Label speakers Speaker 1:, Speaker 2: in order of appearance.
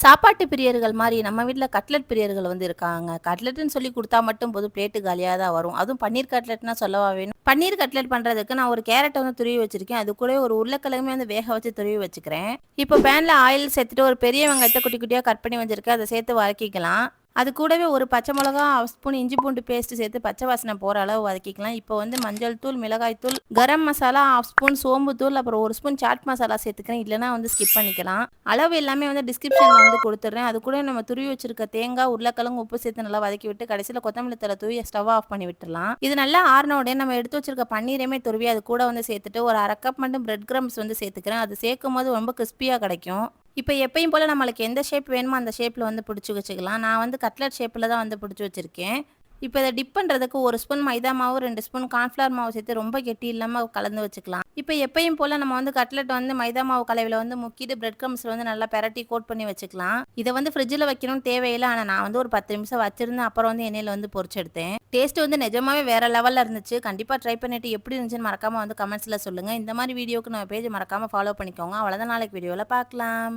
Speaker 1: சாப்பாட்டு பிரியர்கள் மாரி நம்ம வீட்ல கட்லட் பிரியர்கள் வந்து இருக்காங்க. கட்லட்ன்னு சொல்லி குடுத்தா மட்டும் போதும் பிளேட்டு காலியா தான் வரும். அதுவும் பன்னீர் கட்லட்னா சொல்லவா வேணும்? பன்னீர் கட்லட் பண்றதுக்கு நான் ஒரு கேரட்ட வந்து துருவி வச்சிருக்கேன். அது கூடவே ஒரு உருளைக்கிழங்குமே வந்து வேக வச்சு துருவி வச்சுக்கிறேன். இப்போ பேன்ல ஆயில் சேர்த்துட்டு ஒரு பெரிய வெங்காயத்த குட்டி குட்டியா கட் பண்ணி வச்சிருக்கேன். அத சேர்த்து வதக்கிக்கலாம். அது கூடவே ஒரு பச்சை மிளகா, 1 ஸ்பூன் இஞ்சி பூண்டு பேஸ்ட் சேர்த்து பச்சை வாசனை போற அளவு வதக்கிக்கலாம். இப்போ வந்து மஞ்சள் தூள், மிளகாய் தூள், கரம் மசாலா, 1/2 ஸ்பூன் சோம்பு தூள், அப்புறம் 1 ஸ்பூன் சாட் மசாலா சேர்த்துக்கிறேன். இல்லன்னா வந்து ஸ்கிப் பண்ணிக்கலாம். அளவு எல்லாமே வந்து டிஸ்கிரிப்ஷன்ல வந்து குடுத்துடுறேன். அது கூட நம்ம துருவி வச்சிருக்க தேங்காய், உருளைக்கிழங்கு, உப்பு சேர்த்து நல்லா வதக்கி விட்டு கடைசியில கொத்தமல்லி தழை தூவி ஸ்டவ் ஆஃப் பண்ணி விட்டுறலாம். இது நல்லா ஆறுன உடனே நம்ம எடுத்து வச்சிருக்க பன்னீரையுமே துருவி அது கூட வந்து சேர்த்துட்டு ஒரு 1/2 கப் மட்டும் பிரெட் கிரம்ஸ் வந்து சேர்த்துக்கிறேன். அது சேர்க்கும்போது ரொம்ப கிறிஸ்பியா கிடைக்கும். இப்ப எப்பயும் போல நம்மளுக்கு எந்த ஷேப் வேணுமோ அந்த ஷேப்ல வந்து புடிச்சு வச்சுக்கலாம். நான் வந்து கட்லட் ஷேப்ல தான் வந்து புடிச்சு வச்சிருக்கேன். இப்ப இத டிப் பண்றதுக்கு 1 ஸ்பூன் மைதா மாவு, 2 ஸ்பூன் கார்ன்ஃப்ளவர் மாவு சேர்த்து ரொம்ப கெட்டி இல்லாம கலந்து வச்சுக்கலாம். இப்ப எப்பயும் போல நம்ம வந்து கட்லட் வந்து மைதா மாவு கலவையில வந்து முக்கிட்டு பிரெட் கிரம்ஸ்ல வந்து நல்லா பெரட்டி கோட் பண்ணி வச்சுக்கலாம். இத வந்து ஃப்ரிட்ஜ்ல வைக்கணும்னு தேவையில்ல. ஆனா நான் வந்து ஒரு 10 நிமிஷம் வச்சிருந்தேன். அப்புறம் வந்து எண்ணெயில வந்து பொரிச்சு எடுத்தேன். டேஸ்ட் வந்து நிஜமாவே வேற லெவல்ல இருந்துச்சு. கண்டிப்பா ட்ரை பண்ணிட்டு எப்படி இருந்துச்சுன்னு மறக்காம வந்து கமெண்ட்ஸ்ல சொல்லுங்க. இந்த மாரி வீடியோக்கு நம்ம பேஜ் மறக்காம ஃபாலோ பண்ணிக்கோங்க. அவ்வளவுதான், நாளைக்கு வீடியோல பார்க்கலாம்.